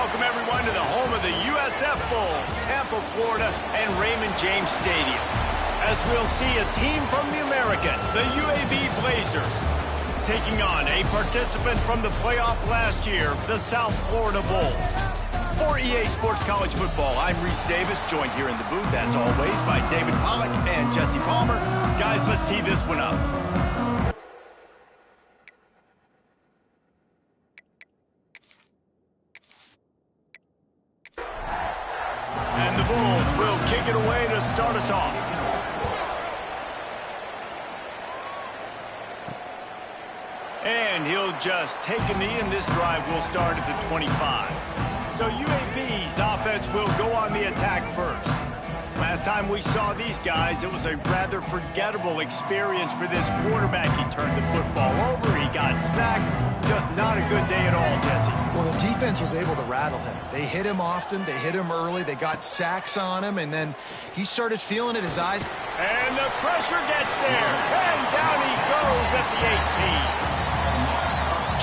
Welcome, everyone, to the home of the USF Bulls, Tampa, Florida, and Raymond James Stadium. As we'll see a team from the American, the UAB Blazers, taking on a participant from the playoff last year, the South Florida Bulls. For EA Sports College Football, I'm Reese Davis, joined here in the booth, as always, by David Pollack and Jesse Palmer. Guys, let's tee this one up. And the Bulls will kick it away to start us off. And he'll just take a knee, and this drive will start at the 25. So UAB's offense will go on the attack first. Last time we saw these guys, it was a rather forgettable experience for this quarterback. He turned the football over, he got sacked. Just not a good day at all, Jesse. Well, the defense was able to rattle him. They hit him often, they hit him early, they got sacks on him, and then he started feeling it, his eyes. And the pressure gets there, and down he goes at the 18.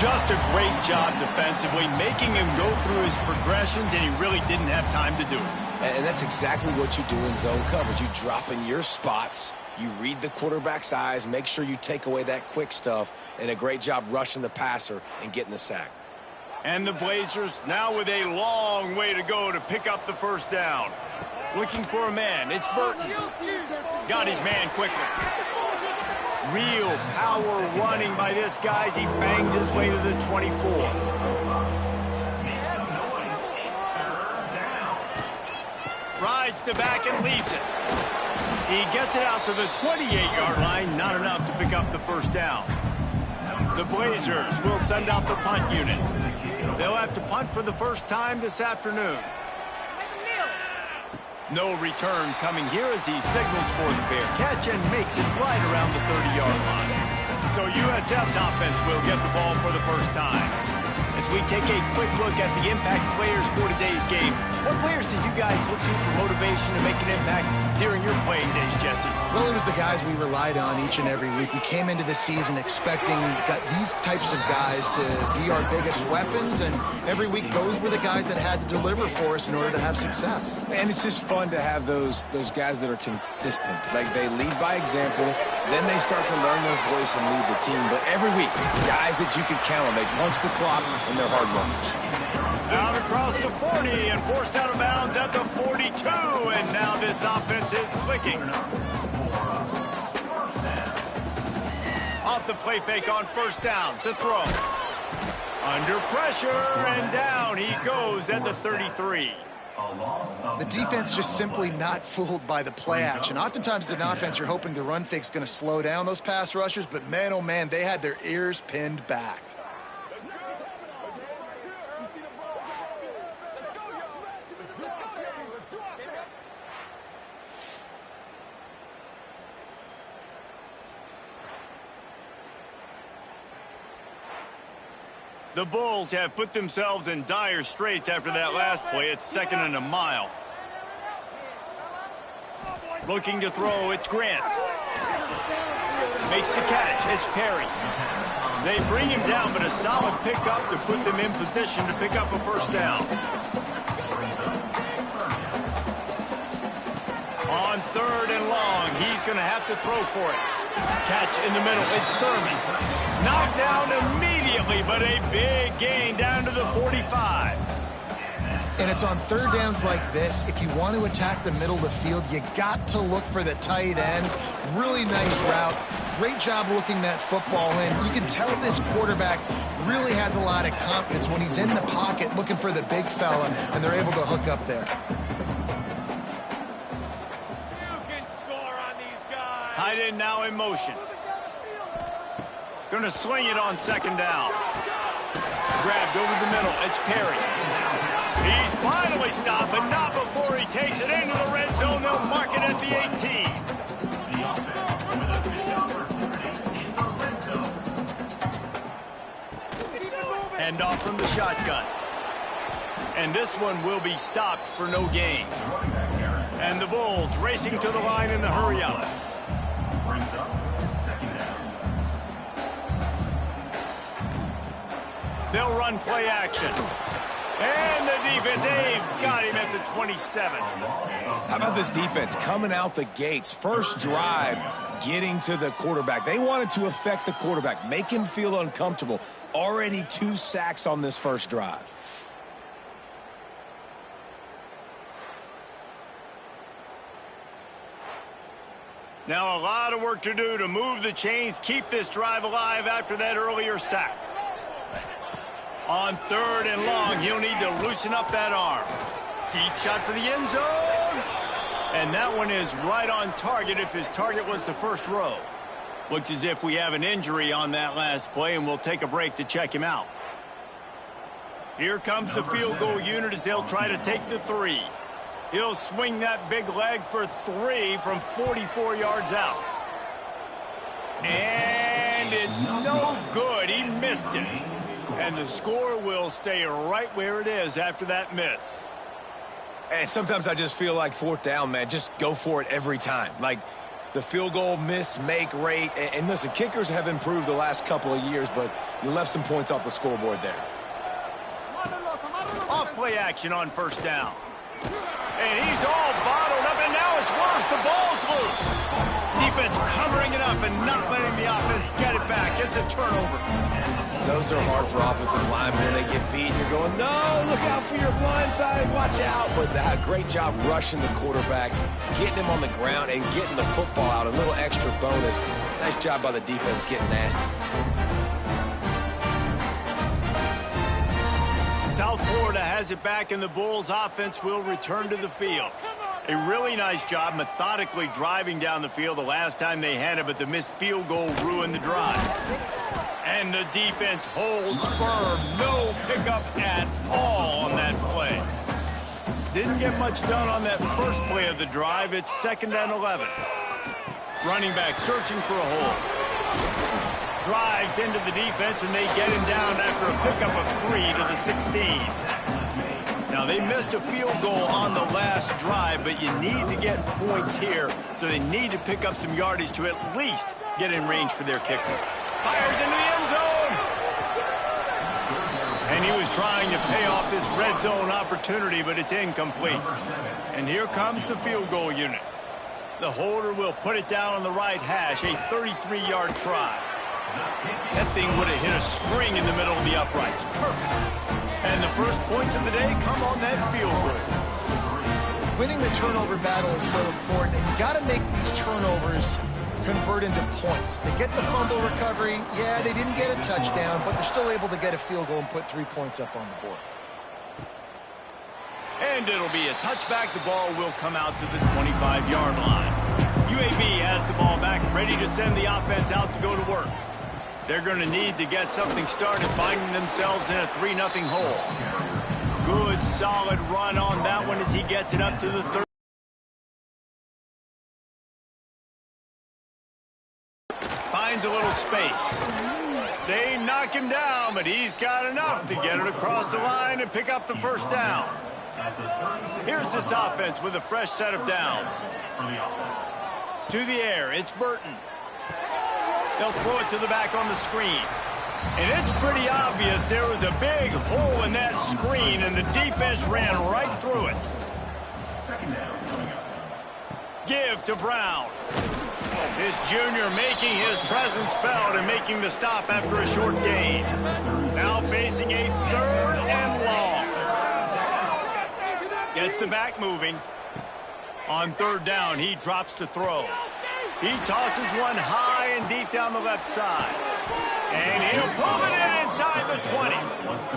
Just a great job defensively, making him go through his progressions, and he really didn't have time to do it. And that's exactly what you do in zone coverage. You drop in your spots, you read the quarterback's eyes, make sure you take away that quick stuff, and a great job rushing the passer and getting the sack. And the Blazers now with a long way to go to pick up the first down. Looking for a man, it's Burton. Got his man quickly. Real power running by this guy as he bangs his way to the 24. Rides the back and leaves it. He gets it out to the 28-yard line, not enough to pick up the first down. The Blazers will send out the punt unit. They'll have to punt for the first time this afternoon. No return coming here as he signals for the fair catch and makes it right around the 30-yard line. So USF's offense will get the ball for the first time. As we take a quick look at the impact players for today's game, what players did you guys look to for motivation to make an impact during your playing days, Jesse? Well, it was the guys we relied on each and every week. We came into the season expecting these types of guys to be our biggest weapons, and every week those were the guys that had to deliver for us in order to have success. And it's just fun to have those guys that are consistent. Like, they lead by example, then they start to learn their voice and lead the team. But every week, guys that you can count on, they punch the clock, and they're hard runners. Out across the 40 and forced out of bounds at the 42, and now this offense is clicking. Off the play fake on first down to throw. Under pressure, and down he goes at the 33. The defense just simply not fooled by the play action. Oftentimes as an offense, you're hoping the run fake's going to slow down those pass rushers, but man, oh man, they had their ears pinned back. The Bulls have put themselves in dire straits after that last play. It's 2nd and a mile. Looking to throw, it's Grant. Makes the catch, it's Perry. They bring him down, but a solid pickup to put them in position to pick up a first down. On 3rd and long, he's going to have to throw for it. Catch in the middle, it's Thurman. Knocked down immediately, but a big gain down to the 45. And it's on third downs like this, if you want to attack the middle of the field, you got to look for the tight end. Really nice route. Great job looking that football in. You can tell this quarterback really has a lot of confidence when he's in the pocket looking for the big fella, and they're able to hook up there. Tight end now in motion. Going to swing it on 2nd down. Grabbed over the middle. It's Perry. He's finally stopped, but not before he takes it into the red zone. They'll mark it at the 18. Hand off from the shotgun. And this one will be stopped for no gain. And the Bulls racing to the line in the hurry-up. They'll run play action. And the defense. They've got him at the 27. How about this defense coming out the gates? First drive, getting to the quarterback. They wanted to affect the quarterback, make him feel uncomfortable. Already 2 sacks on this first drive. Now a lot of work to do to move the chains, keep this drive alive after that earlier sack. On 3rd and long, he'll need to loosen up that arm. Deep shot for the end zone. And that one is right on target if his target was the first row. Looks as if we have an injury on that last play, and we'll take a break to check him out. Here comes the field goal unit as they'll try to take the 3. He'll swing that big leg for 3 from 44 yards out. And it's no good. He missed it. And the score will stay right where it is after that miss. And sometimes I just feel like 4th down, man. Just go for it every time. Like the field goal miss-make rate. And listen, kickers have improved the last couple of years, but you left some points off the scoreboard there. Off play action on 1st down. And he's all bottled up, and now it's worse. The ball's loose. Defense covering it up and not letting the offense get it back. It's a turnover. Those are hard for offensive linemen when they get beat. You're going, no, look out for your blind side. Watch out. But that great job rushing the quarterback, getting him on the ground, and getting the football out. A little extra bonus. Nice job by the defense getting nasty. South Florida has it back, and the Bulls offense will return to the field. A really nice job methodically driving down the field the last time they had it, but the missed field goal ruined the drive. And the defense holds firm. No pickup at all on that play. Didn't get much done on that first play of the drive. It's 2nd and 11. Running back searching for a hole. Drives into the defense, and they get him down after a pickup of 3 to the 16. Now, they missed a field goal on the last drive, but you need to get points here, so they need to pick up some yardage to at least get in range for their kicker. Fires into the end zone. And he was trying to pay off this red zone opportunity, but it's incomplete. And here comes the field goal unit. The holder will put it down on the right hash, a 33-yard try. That thing would have hit a string in the middle of the uprights. Perfect. And the first points of the day come on that field goal. Winning the turnover battle is so important, and you got to make these turnovers convert into points. They get the fumble recovery. Yeah, they didn't get a touchdown, but they're still able to get a field goal and put 3 points up on the board. And it'll be a touchback. The ball will come out to the 25-yard line. UAB has the ball back, ready to send the offense out to go to work. They're going to need to get something started, finding themselves in a 3-0 hole. Good, solid run on that one as he gets it up to the 30. Finds a little space. They knock him down, but he's got enough to get it across the line and pick up the 1st down. Here's this offense with a fresh set of downs. To the air, it's Burton. They'll throw it to the back on the screen. And it's pretty obvious there was a big hole in that screen, and the defense ran right through it. Give to Brown. This junior making his presence felt and making the stop after a short gain. Now facing a 3rd and long. Gets the back moving. On 3rd down, he drops to throw. He tosses one high and deep down the left side. And he'll pull it in inside the 20.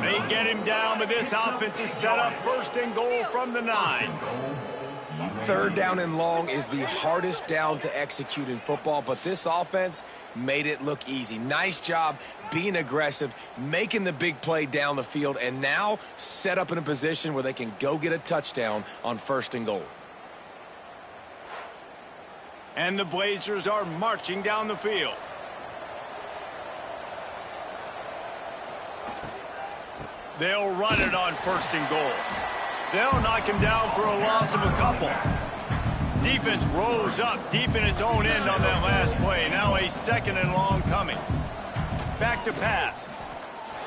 They get him down, but this offense is set up 1st and goal from the 9. 3rd down and long is the hardest down to execute in football, but this offense made it look easy. Nice job being aggressive, making the big play down the field, and now set up in a position where they can go get a touchdown on 1st and goal. And the Blazers are marching down the field. They'll run it on 1st and goal. They'll knock him down for a loss of a couple. Defense rose up deep in its own end on that last play. Now a 2nd and long coming. Back to pass.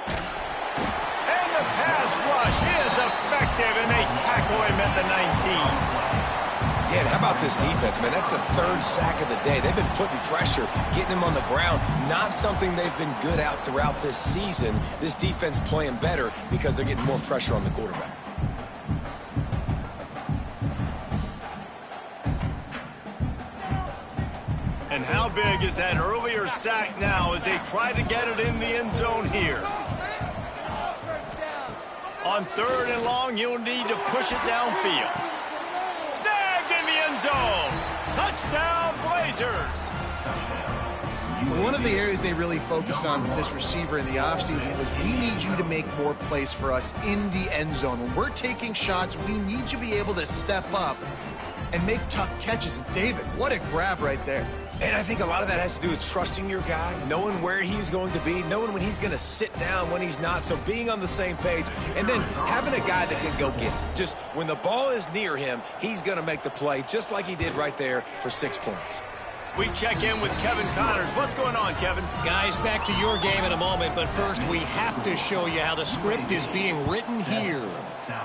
And the pass rush is effective, and they tackle him at the 19. Yeah, how about this defense, man? That's the third sack of the day. They've been putting pressure, getting him on the ground. Not something they've been good at throughout this season. This defense playing better because they're getting more pressure on the quarterback. And how big is that earlier sack now as they try to get it in the end zone here? On 3rd and long, you'll need to push it downfield. In the end zone. Touchdown, Blazers. One of the areas they really focused on with this receiver in the offseason was we need you to make more plays for us in the end zone. When we're taking shots, we need you to be able to step up and make tough catches. And David, what a grab right there. And I think a lot of that has to do with trusting your guy, knowing where he's going to be, knowing when he's going to sit down, when he's not. So being on the same page, and then having a guy that can go get it. Just when the ball is near him, he's going to make the play, just like he did right there for 6 points. We check in with Kevin Connors. What's going on, Kevin? Guys, back to your game in a moment, but first we have to show you how the script is being written here.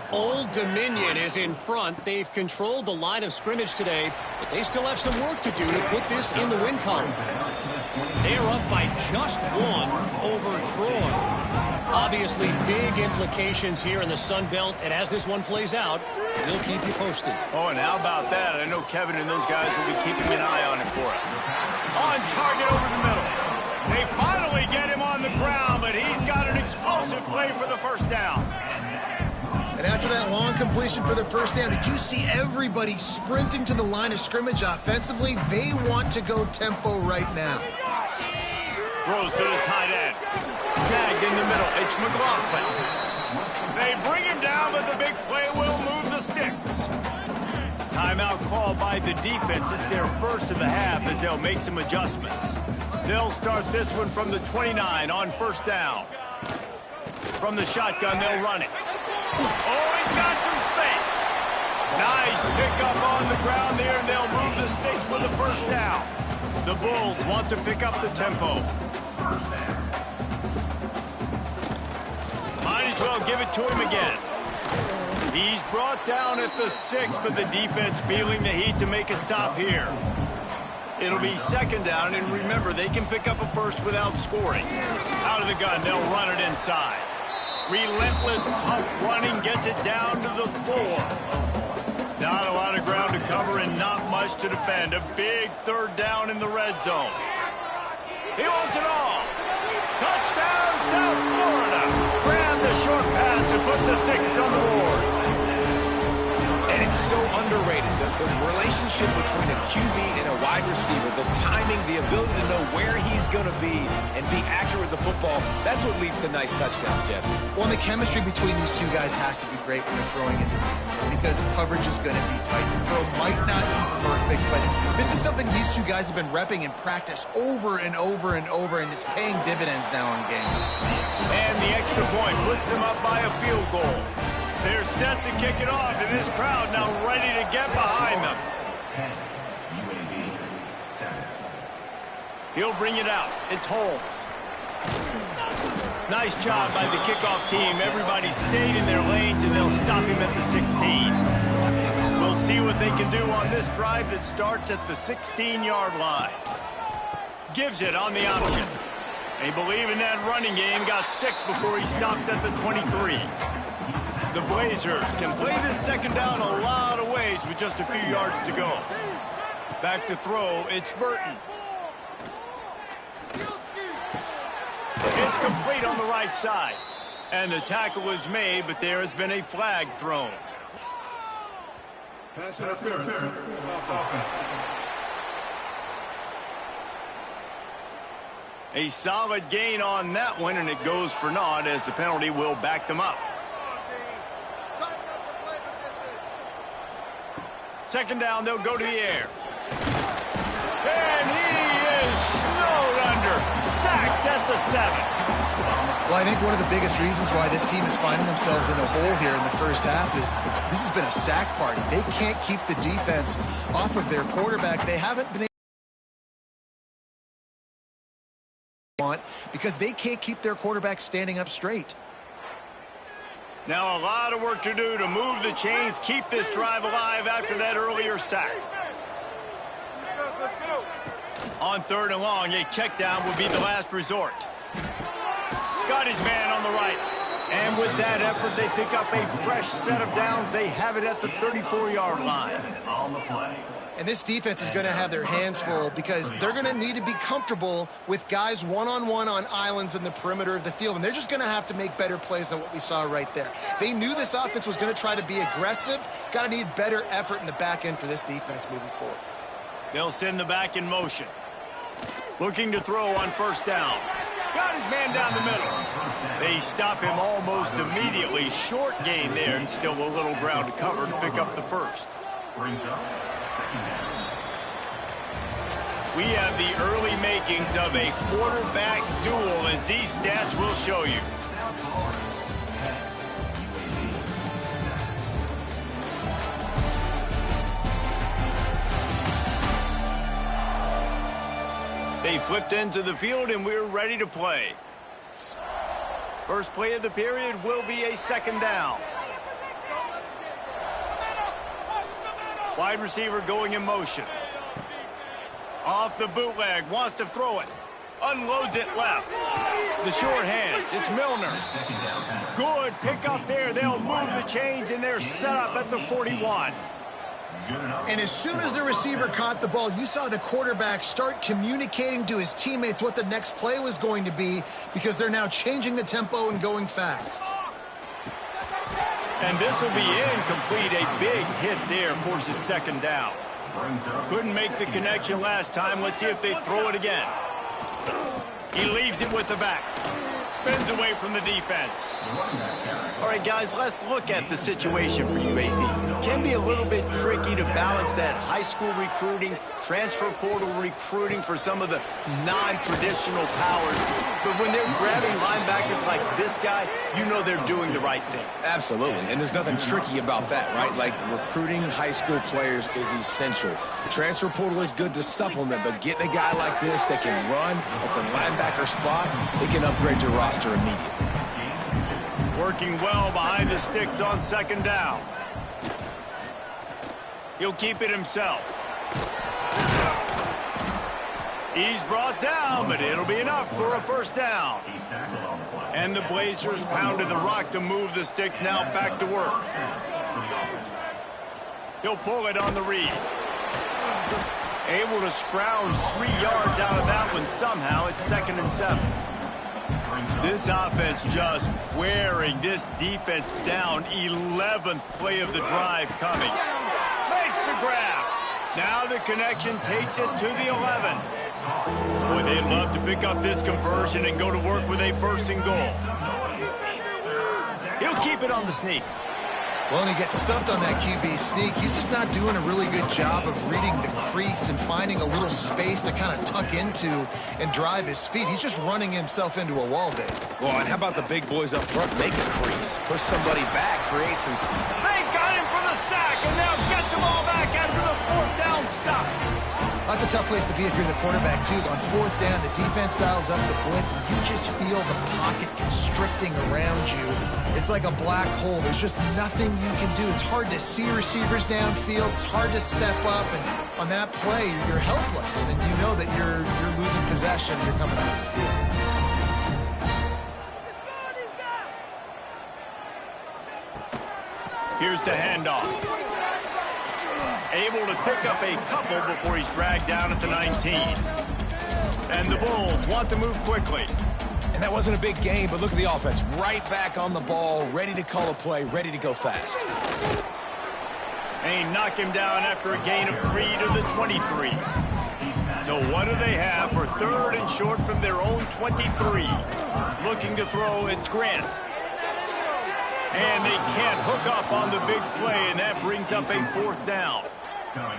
Old Dominion is in front. They've controlled the line of scrimmage today, but they still have some work to do to put this in the win column. They're up by just 1 over Troy. Obviously, big implications here in the Sun Belt, and as this one plays out, we'll keep you posted. Oh, and how about that? I know Kevin and those guys will be keeping an eye on it for us. On target over the middle. They finally get him on the ground, but he's got an explosive play for the first down. And after that long completion for the first down, did you see everybody sprinting to the line of scrimmage offensively? They want to go tempo right now. Throws to the tight end. Snagged in the middle. It's McLaughlin. They bring him down, but the big play will move the sticks. Timeout called by the defense. It's their first of the half as they'll make some adjustments. They'll start this one from the 29 on first down. From the shotgun, they'll run it. Oh, he's got some space. Nice pickup on the ground there, and they'll move the sticks for the first down. The Bulls want to pick up the tempo. Might as well give it to him again. He's brought down at the 6, but the defense feeling the heat to make a stop here. It'll be second down, and remember, they can pick up a first without scoring. Out of the gun, they'll run it inside. Relentless, tough running gets it down to the 4. Not a lot of ground to cover and not much to defend. A big third down in the red zone. He wants it all. Touchdown, South Florida. Grab the short pass to put the 6 on the board. And it's so underrated. The relationship between a QB and a wide receiver, the timing, the ability to know where he's going to be and be accurate with the football, that's what leads to nice touchdowns, Jesse. Well, the chemistry between these two guys has to be great when they're throwing into defense because coverage is going to be tight. The throw might not be perfect, but this is something these two guys have been repping in practice over and over and over, and it's paying dividends now in game. And the extra point puts them up by a field goal. They're set to kick it off, and this crowd now ready to get behind them. He'll bring it out. It's Holmes. Nice job by the kickoff team. Everybody stayed in their lanes, and they'll stop him at the 16. We'll see what they can do on this drive that starts at the 16-yard line. Gives it on the option. They believe in that running game. Got 6 before he stopped at the 23. The Blazers can play this second down a lot of ways with just a few yards to go. Back to throw, it's Burton. It's complete on the right side. And the tackle is made, but there has been a flag thrown. Pass interference. A solid gain on that one, and it goes for naught as the penalty will back them up. Second down, they'll go to the air. And he is snowed under, sacked at the 7. Well, I think one of the biggest reasons why this team is finding themselves in a hole here in the first half is this has been a sack party. They can't keep the defense off of their quarterback. They haven't been able to because they can't keep their quarterback standing up straight. Now a lot of work to do to move the chains, keep this drive alive after that earlier sack. On 3rd and long, a check down would be the last resort. Got his man on the right. And with that effort, they pick up a fresh set of downs. They have it at the 34-yard line. And this defense is going to have their hands full because they're going to need to be comfortable with guys one-on-one on islands in the perimeter of the field. And they're just going to have to make better plays than what we saw right there. They knew this offense was going to try to be aggressive. Got to need better effort in the back end for this defense moving forward. They'll send the back in motion. Looking to throw on 1st down. Got his man down the middle. They stop him almost immediately. Short gain there and still a little ground to cover to pick up the 1st. We have the early makings of a quarterback duel, as these stats will show you. They flipped into the field, and we're ready to play. First play of the period will be a 2nd down. Wide receiver going in motion. Off the bootleg, wants to throw it. Unloads it left. The short hands, it's Milner. Good pick up there. They'll move the chains, and they're set up at the 41. And as soon as the receiver caught the ball, you saw the quarterback start communicating to his teammates what the next play was going to be because they're now changing the tempo and going fast. And this will be incomplete. A big hit there forces 2nd down. Couldn't make the connection last time. Let's see if they throw it again. He leaves it with the back. Spins away from the defense. All right, guys, let's look at the situation for UAB. Can be a little bit tricky to balance that high school recruiting, transfer portal recruiting for some of the non-traditional powers. But when they're grabbing linebackers like this guy, you know they're doing the right thing. Absolutely, and there's nothing tricky about that, right? Like, recruiting high school players is essential. Transfer portal is good to supplement, but getting a guy like this that can run at the linebacker spot, it can upgrade your roster immediately. Working well behind the sticks on 2nd down. He'll keep it himself. He's brought down, but it'll be enough for a 1st down. And the Blazers pounded the rock to move the sticks. Now back to work. He'll pull it on the read. Able to scrounge 3 yards out of that one somehow. It's 2nd and 7. This offense just wearing this defense down. 11th play of the drive coming. Makes the grab. Now the connection takes it to the 11. Boy, they'd love to pick up this conversion and go to work with a 1st and goal. He'll keep it on the sneak. Well, and he gets stuffed on that QB sneak. He's just not doing a really good job of reading the crease and finding a little space to kind of tuck into and drive his feet. He's just running himself into a wall, Dave. Well, and how about the big boys up front? Make a crease. Push somebody back, create some speed. They got him for the sack, and now get the ball back after the 4th down stop. That's a tough place to be if you're the quarterback, too. On 4th down, the defense dials up the blitz, and you just feel the pocket constricting around you. It's like a black hole. There's just nothing you can do. It's hard to see receivers downfield. It's hard to step up, and on that play, you're helpless, and you know that you're losing possession. You're coming off the field. Here's the handoff. Able to pick up a couple before he's dragged down at the 19. And the Bulls want to move quickly. And that wasn't a big game, but look at the offense. Right back on the ball, ready to call a play, ready to go fast. They knock him down after a gain of 3 to the 23. So what do they have for 3rd and short from their own 23? Looking to throw, it's Grant. And they can't hook up on the big play, and that brings up a 4th down.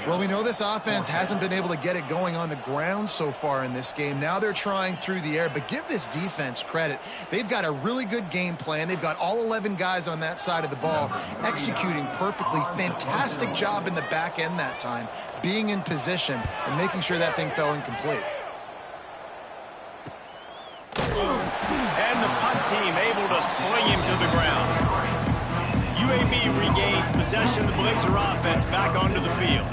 Well, we know this offense hasn't been able to get it going on the ground so far in this game. Now they're trying through the air, but give this defense credit. They've got a really good game plan. They've got all 11 guys on that side of the ball executing perfectly. Fantastic job in the back end that time, being in position and making sure that thing fell incomplete. And the punt team able to sling him to the ground. UAB regains possession of the Blazer offense back onto the field.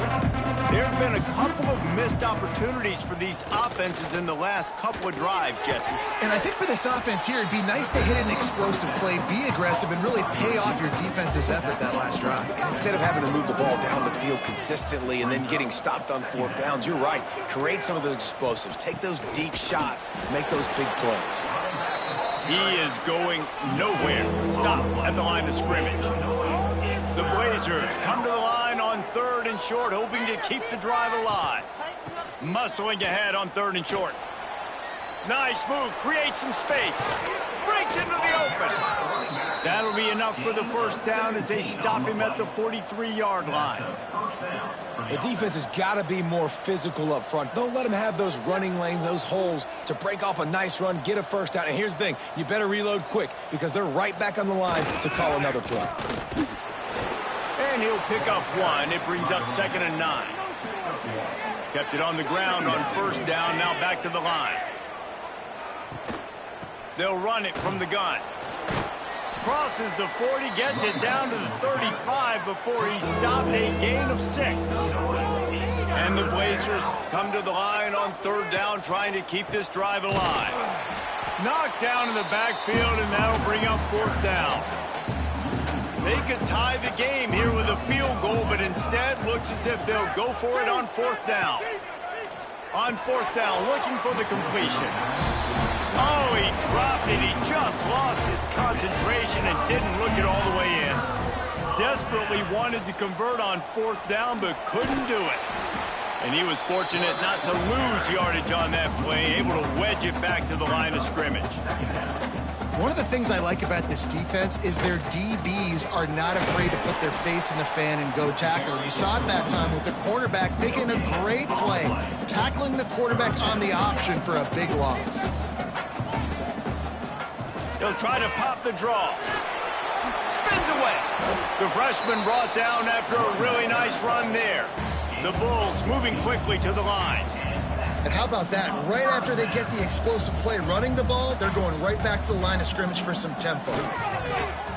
There have been a couple of missed opportunities for these offenses in the last couple of drives, Jesse. And I think for this offense here, it'd be nice to hit an explosive play, be aggressive, and really pay off your defense's effort that last drive. And instead of having to move the ball down the field consistently and then getting stopped on fourth downs, you're right. Create some of those explosives. Take those deep shots. Make those big plays. He is going nowhere. Stop at the line of scrimmage. The Blazers come to the line on 3rd and short, hoping to keep the drive alive. Muscling ahead on 3rd and short. Nice move, creates some space. Breaks into the open. That'll be enough for the first down as they stop him at the 43-yard line. The defense has got to be more physical up front. Don't let them have those running lanes, those holes to break off a nice run, get a first down. And here's the thing, you better reload quick because they're right back on the line to call another play. And he'll pick up 1. It brings up 2nd and 9. Kept it on the ground on 1st down, now back to the line. They'll run it from the gun. Crosses the 40, gets it down to the 35 before he stopped, a gain of 6. And the Blazers come to the line on 3rd down, trying to keep this drive alive. Knocked down in the backfield, and that'll bring up 4th down. They could tie the game here with a field goal, but instead looks as if they'll go for it on 4th down. On 4th down, looking for the completion. Oh, he dropped it. He just lost his concentration and didn't look it all the way in. Desperately wanted to convert on 4th down, but couldn't do it. And he was fortunate not to lose yardage on that play, able to wedge it back to the line of scrimmage. One of the things I like about this defense is their DBs are not afraid to put their face in the fan and go tackle. And you saw it that time with the quarterback making a great play, tackling the quarterback on the option for a big loss. He'll try to pop the draw. Spins away. The freshman brought down after a really nice run there. The Bulls moving quickly to the line. And how about that? Right after they get the explosive play running the ball, they're going right back to the line of scrimmage for some tempo.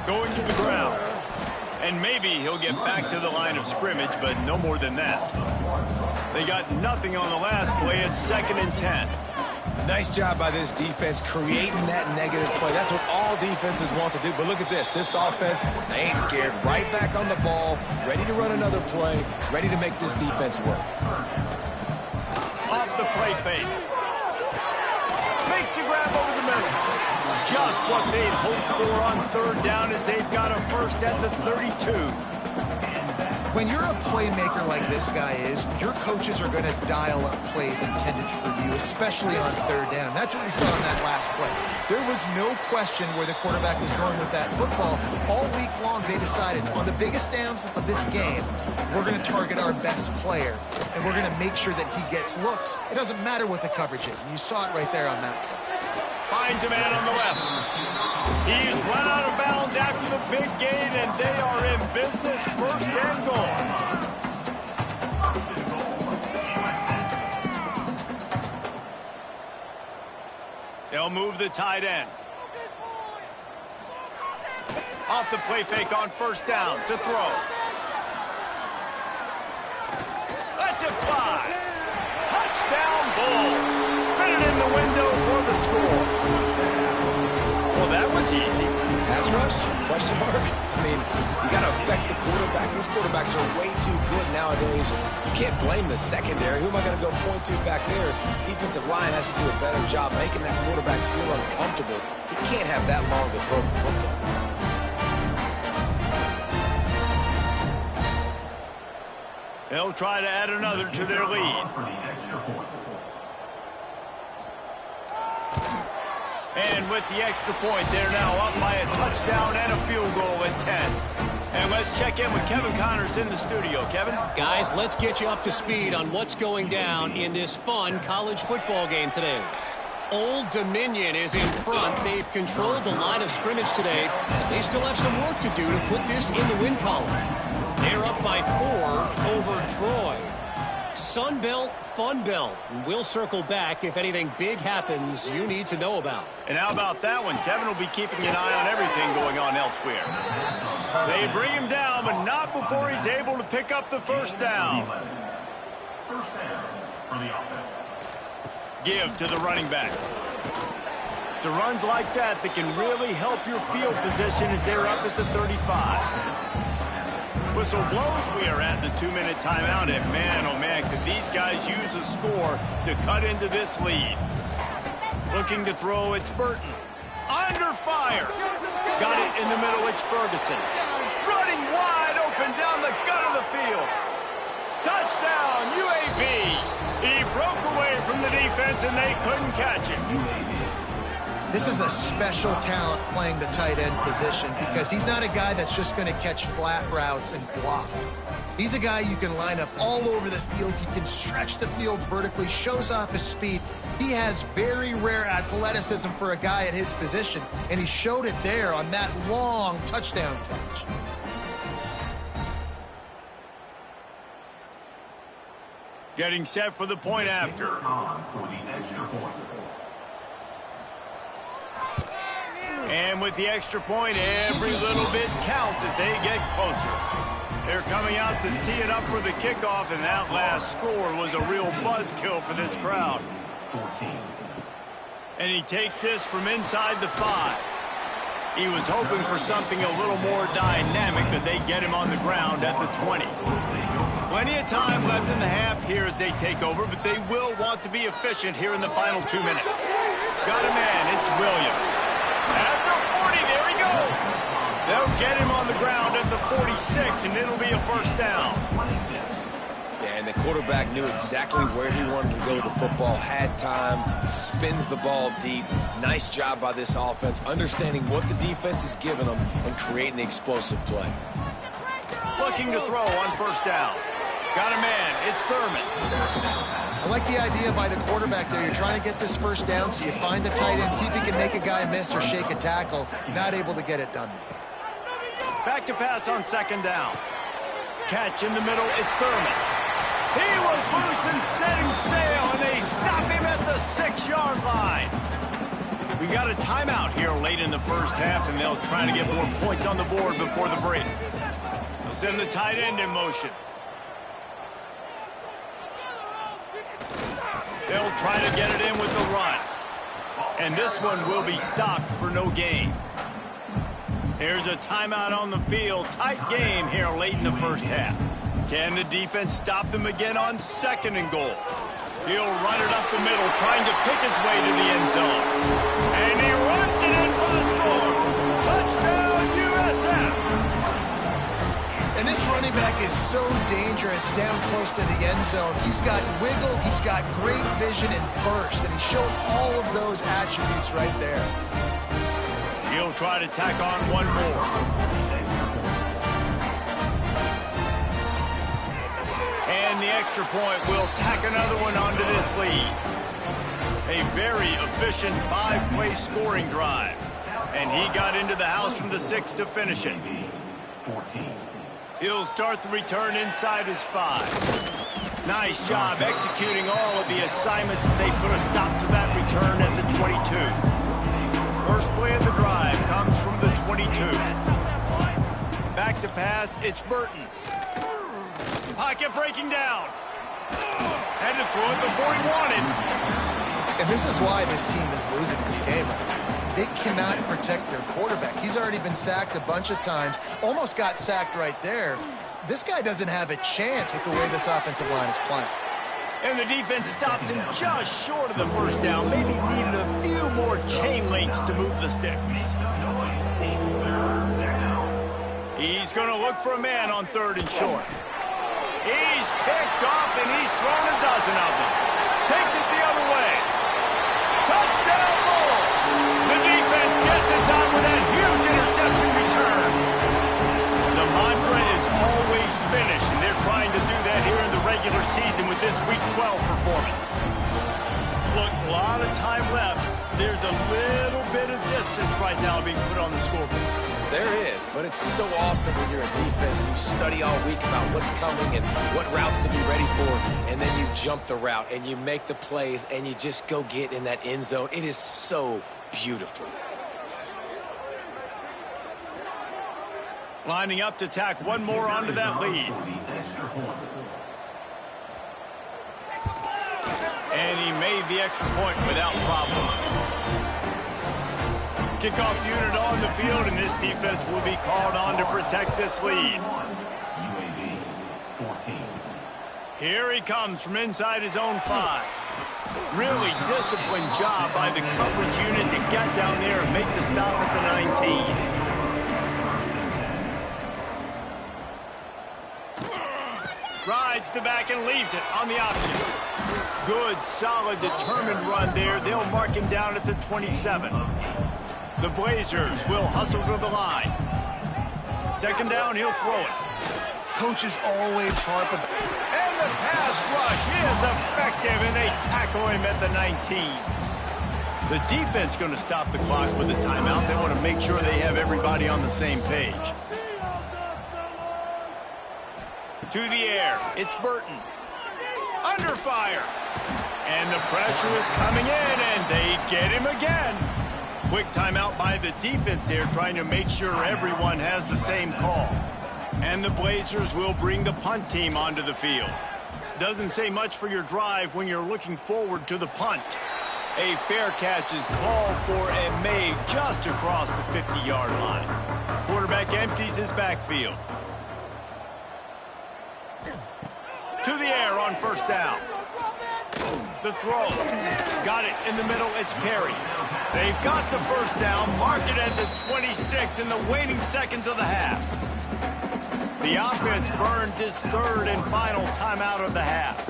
Going to the ground. And maybe he'll get back to the line of scrimmage, but no more than that. They got nothing on the last play. It's 2nd and 10. Nice job by this defense creating that negative play. That's what all defenses want to do. But look at this. This offense, they ain't scared. Right back on the ball, ready to run another play, ready to make this defense work. Off the play fake. Makes the grab over the middle. Just what they'd hoped for on 3rd down as they've got a first at the 32. When you're a playmaker like this guy is, your coaches are going to dial up plays intended for you, especially on 3rd down. That's what we saw in that last play. There was no question where the quarterback was going with that football. All week long, they decided on the biggest downs of this game, we're going to target our best player, and we're going to make sure that he gets looks. It doesn't matter what the coverage is, and you saw it right there on that play. Finds a man on the left. He's run out of bounds after the big gain, and they are in business, 1st and goal. They'll move the tight end. Off the play fake on 1st down to throw. Let's it fly. Touchdown Bulls. Fitted in the window for the score. Well, that was easy. Pass rush? Question mark? I mean, you got to affect the quarterback. These quarterbacks are way too good nowadays. You can't blame the secondary. Who am I going to go point to back there? Defensive line has to do a better job making that quarterback feel uncomfortable. You can't have that long to throw the football. They'll try to add another to their lead. And with the extra point, they're now up by a touchdown and a field goal at 10. And let's check in with Kevin Connors in the studio. Kevin? Guys, let's get you up to speed on what's going down in this fun college football game today. Old Dominion is in front. They've controlled the line of scrimmage today, but they still have some work to do to put this in the win column. They're up by 4 over Troy. Sun Belt, Fun Belt. We'll circle back if anything big happens you need to know about. And how about that one? Kevin will be keeping an eye on everything going on elsewhere. They bring him down, but not before he's able to pick up the first down. First down for the offense. Give to the running back. It's the runs like that that can really help your field position as they're up at the 35. Whistle blows. We are at the 2-minute timeout, and man, oh man, could these guys use a score to cut into this lead. Looking to throw, it's Burton. Under fire. Got it in the middle, it's Ferguson. Running wide open down the gut of the field. Touchdown, UAB. He broke away from the defense, and they couldn't catch him. This is a special talent playing the tight end position because he's not a guy that's just going to catch flat routes and block. He's a guy you can line up all over the field. He can stretch the field vertically, shows off his speed. He has very rare athleticism for a guy at his position, and he showed it there on that long touchdown catch. Getting set for the point after. On for the extra point. And with the extra point, every little bit counts as they get closer. They're coming out to tee it up for the kickoff, and that last score was a real buzzkill for this crowd. 14. And he takes this from inside the 5. He was hoping for something a little more dynamic, but they get him on the ground at the 20. Plenty of time left in the half here as they take over, but they will want to be efficient here in the final 2 minutes. Got a man, it's Williams. At the 40, there he goes. They'll get him on the ground at the 46, and it'll be a first down. Yeah, and the quarterback knew exactly where he wanted to go with the football, had time, spins the ball deep. Nice job by this offense, understanding what the defense is giving them and creating the explosive play. Looking to throw on first down. Got a man, it's Thurman. I like the idea by the quarterback there. You're trying to get this first down, so you find the tight end, see if he can make a guy miss or shake a tackle. Not able to get it done. Back to pass on second down. Catch in the middle, it's Thurman. He was loose and setting sail, and they stop him at the 6-yard line. We got a timeout here late in the first half, and they'll try to get more points on the board before the break. They'll send the tight end in motion. They'll try to get it in with the run. And this one will be stopped for no gain. Here's a timeout on the field. Tight game here late in the first half. Can the defense stop them again on second and goal? He'll run it up the middle, trying to pick his way to the end zone. And he runs it in for the score. Touchdown, USF! And this running back is so dangerous down close to the end zone. He's got wiggle, he's got great vision and burst, and he showed all of those attributes right there. He'll try to tack on one more. And the extra point will tack another one onto this lead. A very efficient 5-play scoring drive. And he got into the house from the 6 to finish it. 14. He'll start the return inside his 5. Nice job executing all of the assignments as they put a stop to that return at the 22. First play of the drive comes from the 22. Back to pass, it's Burton. Pocket breaking down. Had to throw it before he wanted. And this is why this team is losing this game. They cannot protect their quarterback. He's already been sacked a bunch of times. Almost got sacked right there. This guy doesn't have a chance with the way this offensive line is playing. And the defense stops him just short of the first down. Maybe needed a few more chain links to move the sticks. He's going to look for a man on third and short. He's picked off, and he's thrown a dozen of them. Takes it the other way. Touchdown Bulls! The defense gets it done with that huge interception return. The mantra is always finish, and they're trying to do that here in the regular season with this Week 12 performance. Look, a lot of time left. There's a little bit of distance right now being put on the scoreboard. There is, but it's so awesome when you're a defense and you study all week about what's coming and what routes to be ready for, and then you jump the route and you make the plays and you just go get in that end zone. It is so beautiful. Lining up to tack one more onto that lead. And he made the extra point without problem. Kickoff unit on the field, and this defense will be called on to protect this lead. UAB 14. Here he comes from inside his own 5. Really disciplined job by the coverage unit to get down there and make the stop at the 19. Rides the back and leaves it on the option. Good, solid, determined run there. They'll mark him down at the 27. The Blazers will hustle to the line. Second down, he'll throw it. Coaches always harp about. And the pass rush is effective, and they tackle him at the 19. The defense going to stop the clock with a timeout. They want to make sure they have everybody on the same page. To the air, it's Burton. Under fire. And the pressure is coming in, and they get him again. Quick timeout by the defense there, trying to make sure everyone has the same call. And the Blazers will bring the punt team onto the field. Doesn't say much for your drive when you're looking forward to the punt. A fair catch is called for and made just across the 50-yard line. Quarterback empties his backfield. To the air on first down. The throw. Got it in the middle. It's Perry. They've got the first down. Mark it at the 26 in the waning seconds of the half. The offense burns his third and final timeout of the half.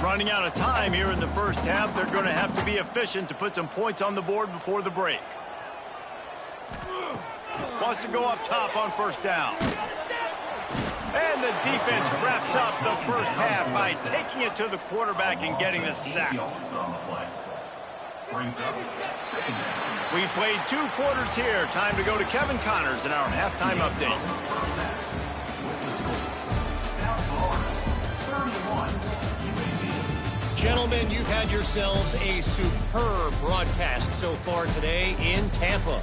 Running out of time here in the first half. They're going to have to be efficient to put some points on the board before the break. Wants to go up top on first down. And the defense wraps up the first half by taking it to the quarterback and getting the sack. We've played 2 quarters here. Time to go to Kevin Connors in our halftime update. Gentlemen, you've had yourselves a superb broadcast so far today in Tampa.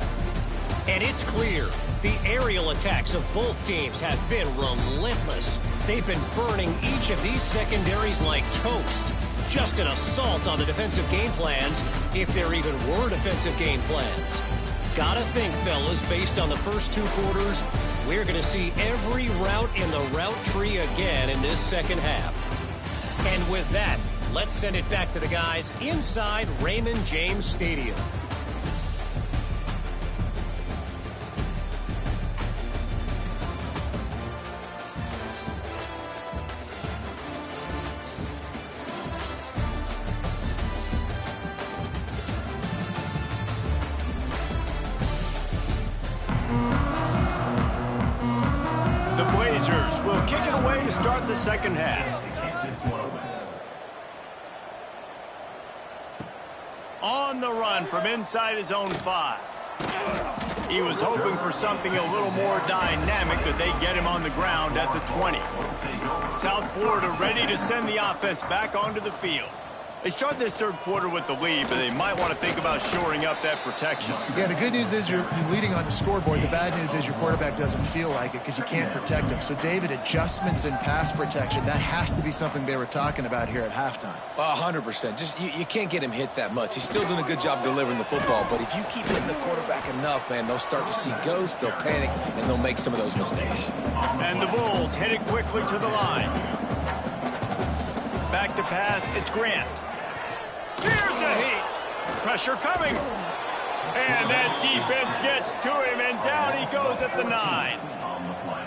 And it's clear the aerial attacks of both teams have been relentless. They've been burning each of these secondaries like toast. Just an assault on the defensive game plans, if there even were defensive game plans. Gotta think, fellas, based on the first 2 quarters, we're going to see every route in the route tree again in this second half. And with that, let's send it back to the guys inside Raymond James Stadium. Will kick it away to start the second half. On the run from inside his own 5. He was hoping for something a little more dynamic, but they get him on the ground at the 20. South Florida ready to send the offense back onto the field. They start this third quarter with the lead, but they might want to think about shoring up that protection. Yeah, the good news is you're leading on the scoreboard. The bad news is your quarterback doesn't feel like it because you can't protect him. So, David, adjustments in pass protection, that has to be something they were talking about here at halftime. 100%. Just you can't get him hit that much. He's still doing a good job delivering the football, but if you keep hitting the quarterback enough, man, they'll start to see ghosts, they'll panic, and they'll make some of those mistakes. And the Bulls headed quickly to the line. Back to pass, it's Grant. Here's a heat. Pressure coming. And that defense gets to him, and down he goes at the 9.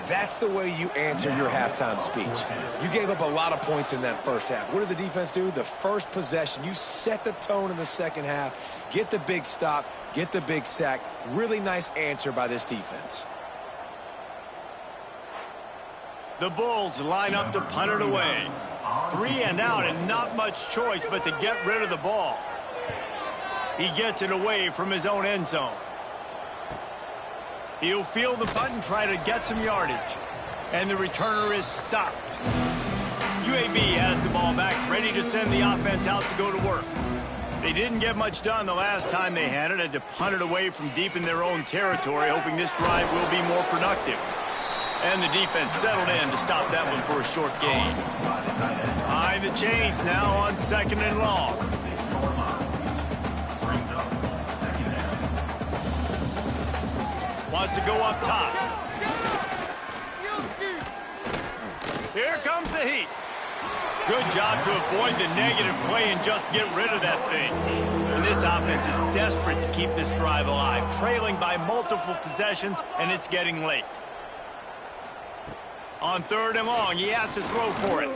That's the way you answer your halftime speech. You gave up a lot of points in that first half. What did the defense do? The first possession, you set the tone in the second half. Get the big stop, get the big sack. Really nice answer by this defense. The Bulls line up to punt it away. 3 and out, and not much choice but to get rid of the ball. He gets it away from his own end zone. He'll field the punt and try to get some yardage. And the returner is stopped. UAB has the ball back, ready to send the offense out to go to work. They didn't get much done the last time they had it. Had to punt it away from deep in their own territory, hoping this drive will be more productive. And the defense settled in to stop that one for a short gain. Behind the chains now on 2nd and long. Wants to go up top. Here comes the heat. Good job to avoid the negative play and just get rid of that thing. And this offense is desperate to keep this drive alive, trailing by multiple possessions, and it's getting late. On 3rd and long, he has to throw for it.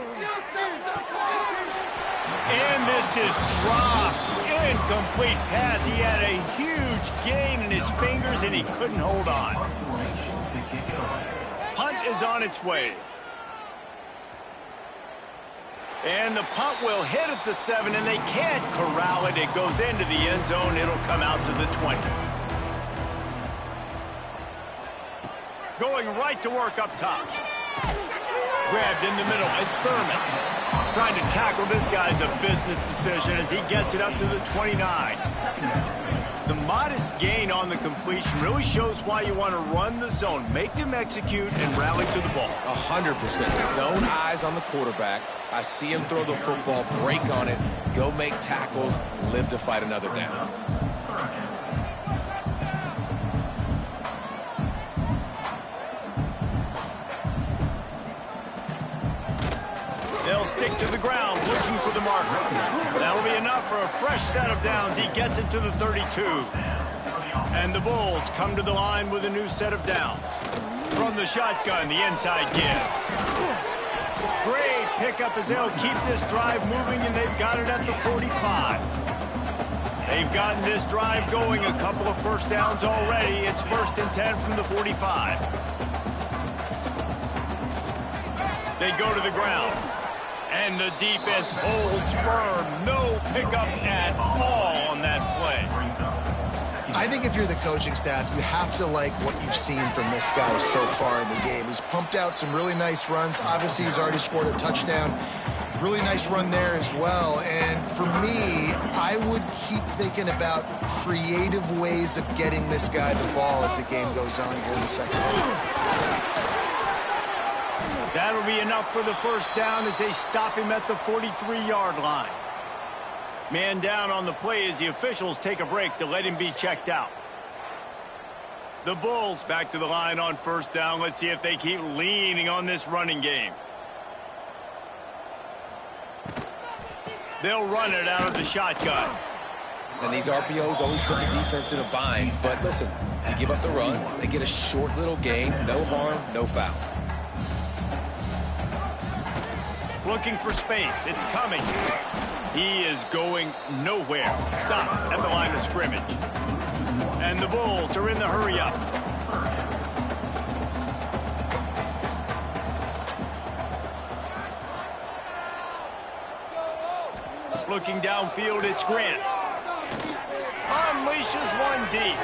And this is dropped. Incomplete pass. He had a huge gain in his fingers, and he couldn't hold on. Punt is on its way. And the punt will hit at the 7, and they can't corral it. It goes into the end zone. It'll come out to the 20. Going right to work up top. Grabbed in the middle. It's Thurman. Trying to tackle this guy's a business decision as he gets it up to the 29. The modest gain on the completion really shows why you want to run the zone. Make them execute and rally to the ball. 100%. Zone eyes on the quarterback. I see him throw the football, break on it, go make tackles, live to fight another down. They'll stick to the ground, looking for the marker. That'll be enough for a fresh set of downs. He gets it to the 32. And the Bulls come to the line with a new set of downs. From the shotgun, the inside give. Great pickup as they'll keep this drive moving, and they've got it at the 45. They've gotten this drive going, a couple of first downs already. It's 1st and 10 from the 45. They go to the ground. And the defense holds firm. No pickup at all on that play. I think if you're the coaching staff, you have to like what you've seen from this guy so far in the game. He's pumped out some really nice runs. Obviously, he's already scored a touchdown. Really nice run there as well. And for me, I would keep thinking about creative ways of getting this guy the ball as the game goes on here in the second half. That'll be enough for the first down as they stop him at the 43-yard line. Man down on the play as the officials take a break to let him be checked out. The Bulls back to the line on 1st down. Let's see if they keep leaning on this running game. They'll run it out of the shotgun. And these RPOs always put the defense in a bind. But listen, you give up the run, they get a short little gain, no harm, no foul. Looking for space. It's coming. He is going nowhere. Stop at the line of scrimmage. And the Bulls are in the hurry-up. Looking downfield, it's Grant. Unleashes one deep.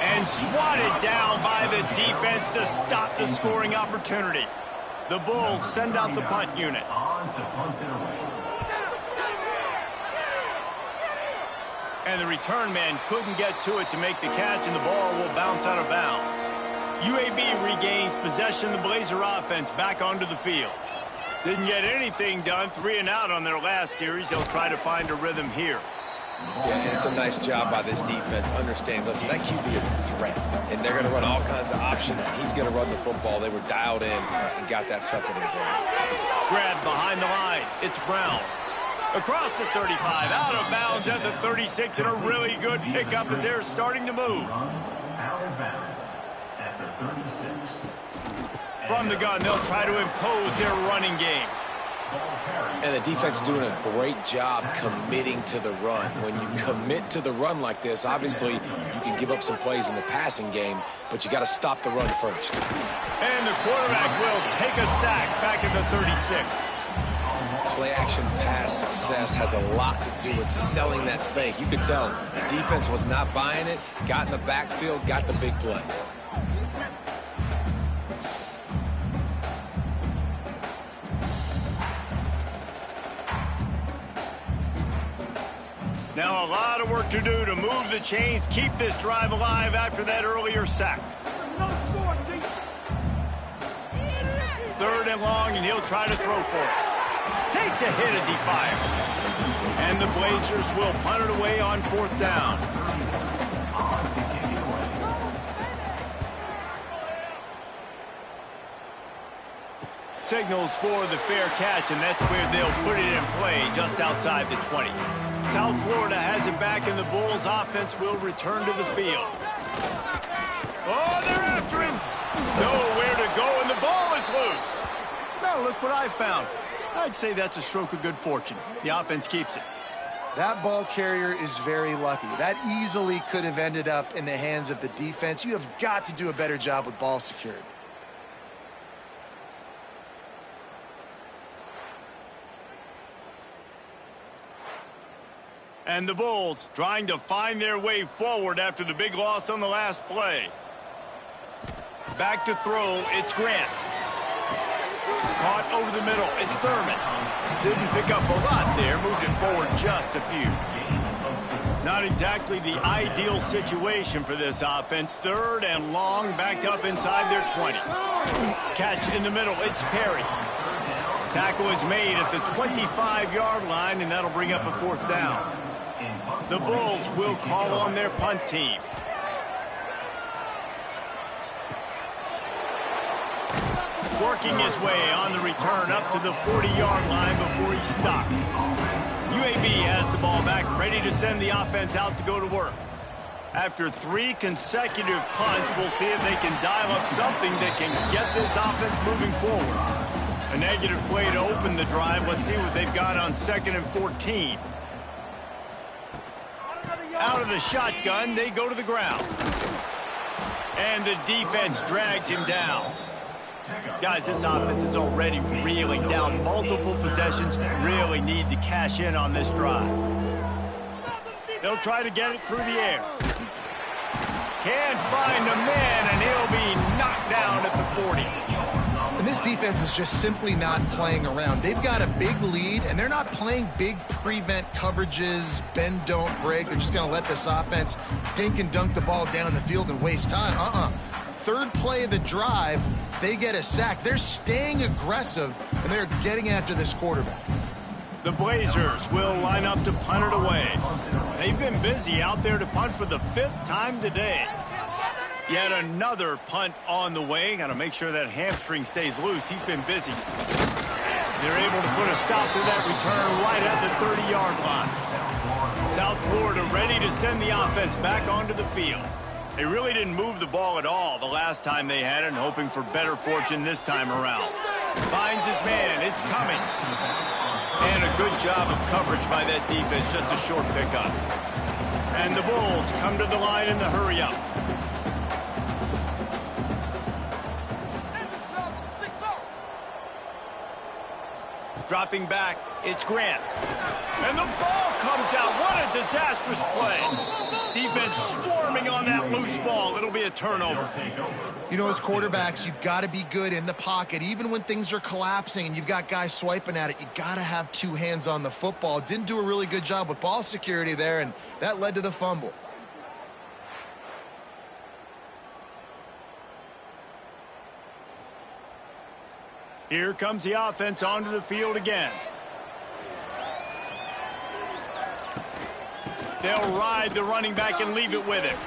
And swatted down by the defense to stop the scoring opportunity. The Bulls send out the punt unit. And the return man couldn't get to it to make the catch, and the ball will bounce out of bounds. UAB regains possession of the Blazer offense back onto the field. Didn't get anything done, 3 and out on their last series. They'll try to find a rhythm here. Yeah, and it's a nice job by this defense understanding, listen, that QB is a threat, and they're going to run all kinds of options, and he's going to run the football. They were dialed in and got that sucker to the ground. Grabbed behind the line. It's Brown. Across the 35, out of bounds at the 36, and a really good pickup as they're starting to move. From the gun, they'll try to impose their running game. And the defense doing a great job committing to the run. When you commit to the run like this, obviously you can give up some plays in the passing game, but you got to stop the run first. And the quarterback will take a sack back at the 36. Play-action pass success has a lot to do with selling that fake. You could tell the defense was not buying it, got in the backfield, got the big play. Now a lot of work to do to move the chains, keep this drive alive after that earlier sack. Third and long, and he'll try to throw for it. Takes a hit as he fires. And the Blazers will punt it away on fourth down. Signals for the fair catch, and that's where they'll put it in play, just outside the 20. South Florida has it back, and the Bulls offense will return to the field. Oh, they're after him. Nowhere to go, and the ball is loose. Now look what I found. I'd say that's a stroke of good fortune. The offense keeps it. That ball carrier is very lucky. That easily could have ended up in the hands of the defense. You have got to do a better job with ball security. And the Bulls trying to find their way forward after the big loss on the last play. Back to throw, it's Grant. Caught over the middle, it's Thurman. Didn't pick up a lot there, moved it forward just a few. Not exactly the ideal situation for this offense. Third and long, backed up inside their 20. Catch in the middle, it's Perry. Tackle is made at the 25-yard line, and that'll bring up a fourth down. The Bulls will call on their punt team. Working his way on the return up to the 40-yard line before he stopped. UAB has the ball back, ready to send the offense out to go to work. After 3 consecutive punts, we'll see if they can dial up something that can get this offense moving forward. A negative play to open the drive. Let's see what they've got on 2nd and 14. Out of the shotgun, they go to the ground. And the defense drags him down. Guys, this offense is already reeling down. Multiple possessions, really need to cash in on this drive. They'll try to get it through the air. Can't find a man, and he'll be knocked down at the 40. And this defense is just simply not playing around. They've got a big lead, and they're not playing big prevent coverages, bend, don't break. They're just going to let this offense dink and dunk the ball down the field and waste time. Third play of the drive, they get a sack. They're staying aggressive, and they're getting after this quarterback. The Blazers will line up to punt it away. They've been busy out there to punt for the 5th time today. Yet another punt on the way. Got to make sure that hamstring stays loose. He's been busy. They're able to put a stop to that return right at the 30-yard line. South Florida ready to send the offense back onto the field. They really didn't move the ball at all the last time they had it, and hoping for better fortune this time around. Finds his man. It's Cummings. And a good job of coverage by that defense. Just a short pickup. And the Bulls come to the line in the hurry-up. Dropping back, it's Grant. And the ball comes out. What a disastrous play. Defense swarming on that loose ball. It'll be a turnover. You know, as quarterbacks, you've got to be good in the pocket. Even when things are collapsing and you've got guys swiping at it, you got to have 2 hands on the football. Didn't do a really good job with ball security there, and that led to the fumble. Here comes the offense onto the field again. They'll ride the running back and leave it with him.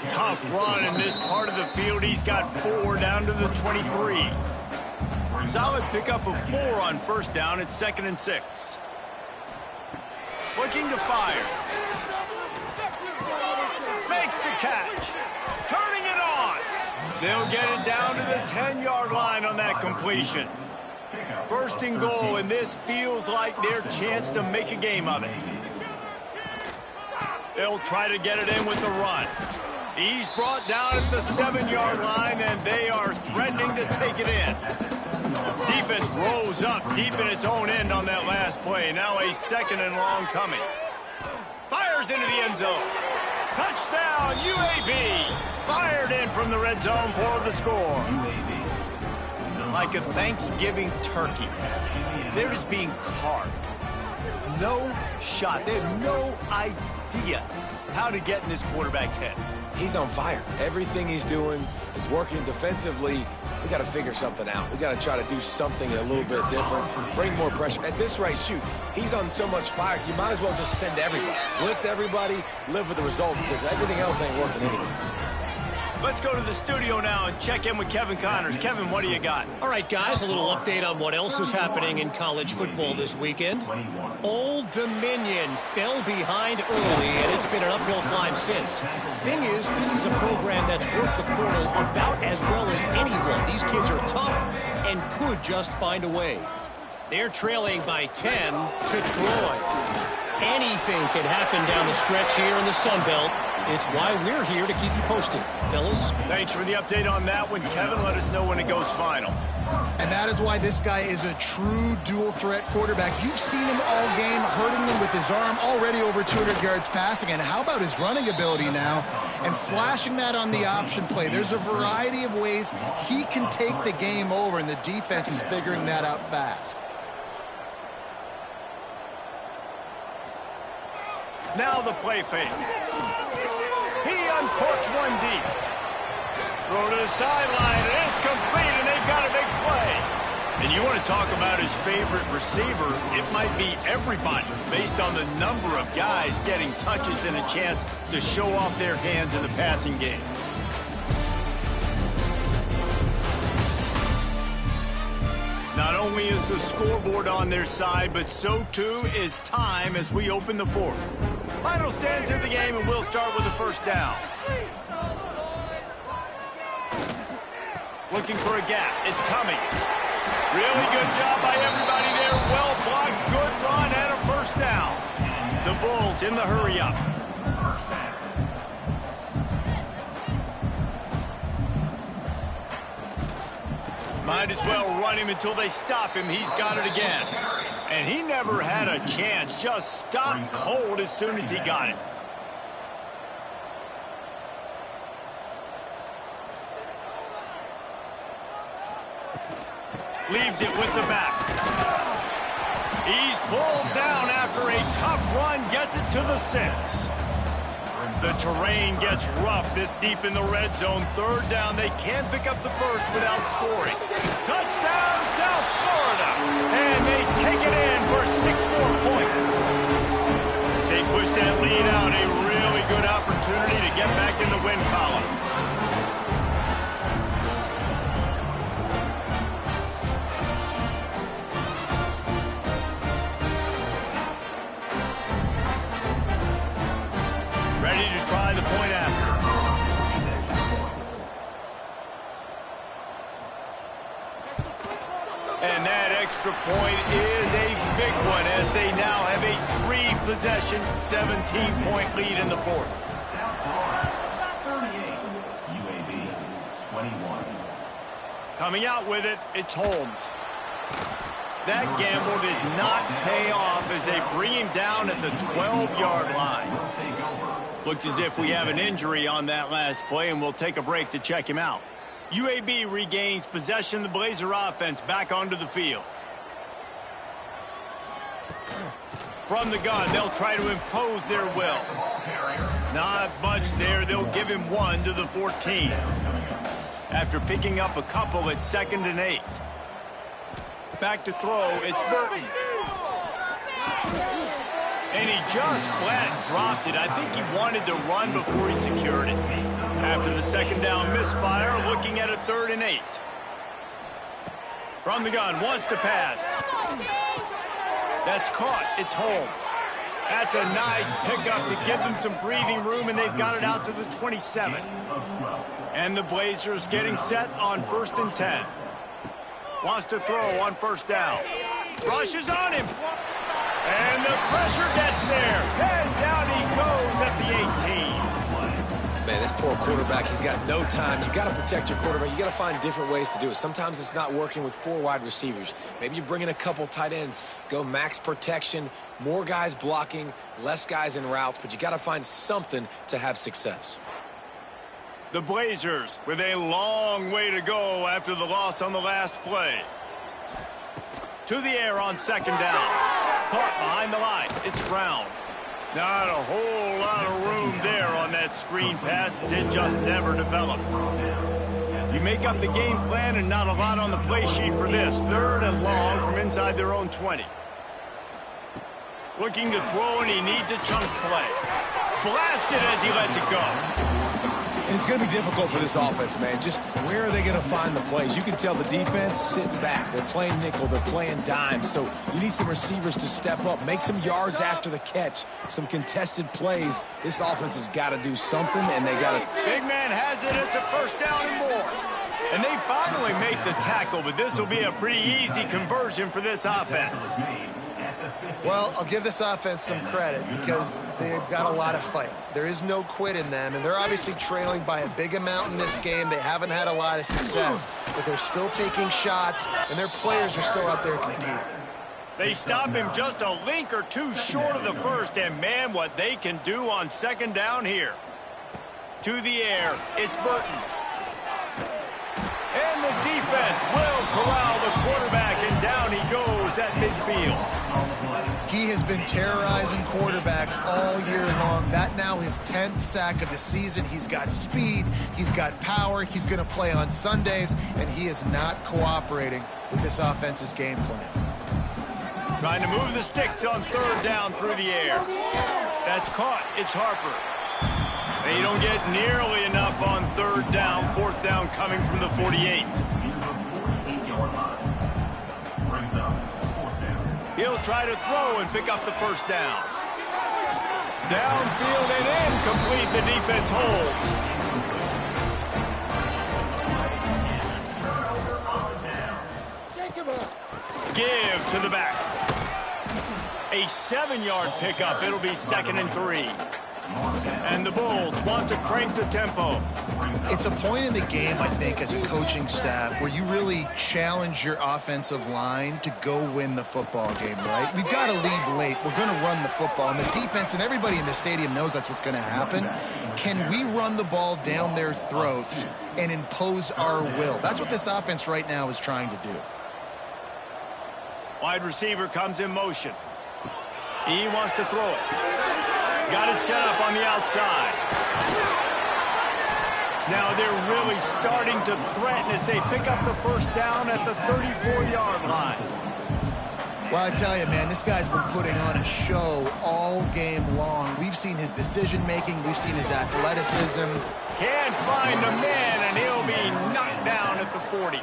Tough run in this part of the field. He's got 4 down to the 23. Solid pickup of 4 on first down. It's 2nd and 6. Looking to fire. Makes the catch. Turning it on. They'll get it down to the 10-yard line on that completion. 1st and goal, and this feels like their chance to make a game of it. They'll try to get it in with the run. He's brought down at the 7-yard line, and they are threatening to take it in. defense rose up deep in its own end on that last play. Now a 2nd and long coming. Fires into the end zone. Touchdown, UAB. Fired in from the red zone for the score. Like a Thanksgiving turkey, they're just being carved. No shot. They have no idea how to get in this quarterback's head. He's on fire. Everything he's doing is working defensively. We got to figure something out. We got to try to do something a little bit different, bring more pressure. At this rate, shoot, he's on so much fire, you might as well just send everybody. Blitz everybody, live with the results, because everything else ain't working anyways. Let's go to the studio now and check in with Kevin Connors. Kevin, what do you got? All right, guys, a little update on what else is happening in college football this weekend. Old Dominion fell behind early, and it's been an uphill climb since. Thing is, this is a program that's worked the portal about as well as anyone. These kids are tough and could just find a way. They're trailing by 10 to Troy. Anything can happen down the stretch here in the Sun Belt. It's why we're here to keep you posted, fellas. Thanks for the update on that one, Kevin. Let us know when it goes final. And that is why this guy is a true dual-threat quarterback. You've seen him all game, hurting them with his arm, already over 200 yards passing. And how about his running ability now? And flashing that on the option play. There's a variety of ways he can take the game over, and the defense is figuring that out fast. Now the play fake. He uncorks one deep. Throw to the sideline, and it's complete, and they've got a big play. And you want to talk about his favorite receiver, it might be everybody, based on the number of guys getting touches and a chance to show off their hands in the passing game. Not only is the scoreboard on their side, but so too is time as we open the fourth. Final stand to the game, and we'll start with the first down. Looking for a gap. It's coming. Really good job by everybody there. Well blocked, good run, and a first down. The Bulls in the hurry-up. Might as well run him until they stop him. He's got it again. And he never had a chance. Just stopped cold as soon as he got it. Leaves it with the back. He's pulled down after a tough run. Gets it to the 6. The terrain gets rough this deep in the red zone. Third down. They can't pick up the first without scoring. Touchdown, South Florida. And they take it in for 6 more points. As they push that lead out, a really good opportunity to get back in the win column. Ready to try the point after. And that extra point is a big one as they now have a 3-possession, 17-point lead in the fourth. South Florida, 38. UAB, 21. Coming out with it, it's Holmes. That gamble did not pay off as they bring him down at the 12-yard line. Looks as if we have an injury on that last play, and we'll take a break to check him out. UAB regains possession of the Blazer offense back onto the field. From the gun, they'll try to impose their will. Not much there. They'll give him 1 to the 14. After picking up a couple at 2nd and 8. Back to throw. It's Burton. And he just flat dropped it. I think he wanted to run before he secured it. After the 2nd down misfire, looking at a 3rd and 8. From the gun, wants to pass. That's caught. It's Holmes. That's a nice pickup to give them some breathing room, and they've got it out to the 27. And the Blazers getting set on 1st and 10. Wants to throw on 1st down. Rushes on him. And the pressure gets there. And down he goes at the 18. Man, this poor quarterback, he's got no time. You got to protect your quarterback. You got to find different ways to do it. Sometimes it's not working with 4 wide receivers. Maybe you bring in a couple tight ends, go max protection, more guys blocking, less guys in routes, but you got to find something to have success. The Blazers with a long way to go after the loss on the last play. To the air on second down. Caught behind the line. It's Brown. Not a whole lot of room there on that screen pass, as it just never developed. You make up the game plan and not a lot on the play sheet for this. 3rd and long from inside their own 20. Looking to throw, and he needs a chunk play. Blasted as he lets it go. And it's going to be difficult for this offense, man. Just where are they going to find the plays? You can tell the defense sitting back. They're playing nickel. They're playing dime. So you need some receivers to step up, make some yards after the catch, some contested plays. This offense has got to do something, and they got to... Big man has it. It's a first down and more. And they finally make the tackle, but this will be a pretty easy conversion for this offense. Well, I'll give this offense some credit because they've got a lot of fight. There is no quit in them, and they're obviously trailing by a big amount in this game. They haven't had a lot of success, but they're still taking shots, and their players are still out there competing. They stop him just a link or two short of the first, and man, what they can do on second down here. To the air, it's Burton. And the defense will corral the quarterback, and down he goes at midfield. He has been terrorizing quarterbacks all year long. That now his 10th sack of the season. He's got speed. He's got power. He's going to play on Sundays, and he is not cooperating with this offense's game plan. Trying to move the sticks on 3rd down through the air. That's caught. It's Harper. They don't get nearly enough on 3rd down. 4th down coming from the 48. He'll try to throw and pick up the first down. Downfield and incomplete. The defense holds. Give to the back. A 7-yard pickup. It'll be 2nd and 3. And the Bulls want to crank the tempo. It's a point in the game, I think, as a coaching staff where you really challenge your offensive line to go win the football game, right? We've got to lead late. We're going to run the football. And the defense and everybody in the stadium knows that's what's going to happen. Can we run the ball down their throats and impose our will? That's what this offense right now is trying to do. Wide receiver comes in motion. He wants to throw it. Got it set up on the outside. Now they're really starting to threaten as they pick up the first down at the 34-yard line. Well, I tell you, man, this guy's been putting on a show all game long. We've seen his decision-making. We've seen his athleticism. Can't find a man, and he'll be knocked down at the 40.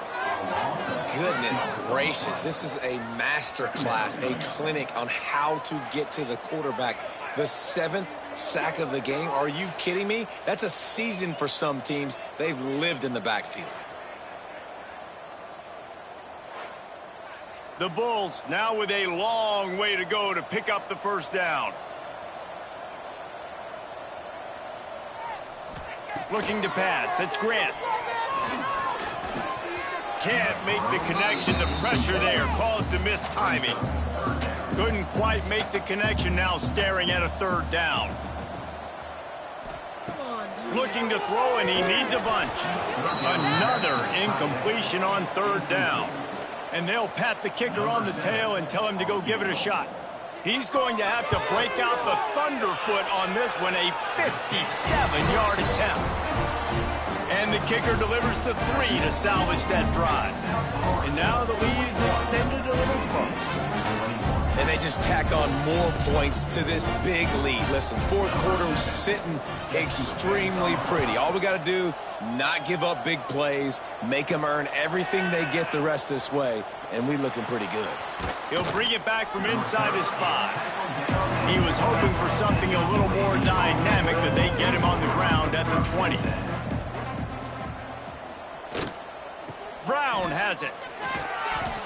Goodness gracious, this is a master class, a clinic on how to get to the quarterback. The 7th sack of the game. Are you kidding me? That's a season for some teams. They've lived in the backfield. The Bulls now with a long way to go to pick up the first down. Looking to pass. It's Grant. Can't make the connection. The pressure there caused the missed timing. Couldn't quite make the connection, now staring at a 3rd down. Looking to throw, and he needs a bunch. Another incompletion on 3rd down. And they'll pat the kicker on the tail and tell him to go give it a shot. He's going to have to break out the thunderfoot on this one, a 57-yard attempt. And the kicker delivers the 3 to salvage that drive. And now the lead is extended a little further. And they just tack on more points to this big lead. Listen, 4th quarter was sitting extremely pretty. All we got to do, not give up big plays, make them earn everything they get the rest this way, and we looking pretty good. He'll bring it back from inside his 5. He was hoping for something a little more dynamic, but they get him on the ground at the 20. Brown has it.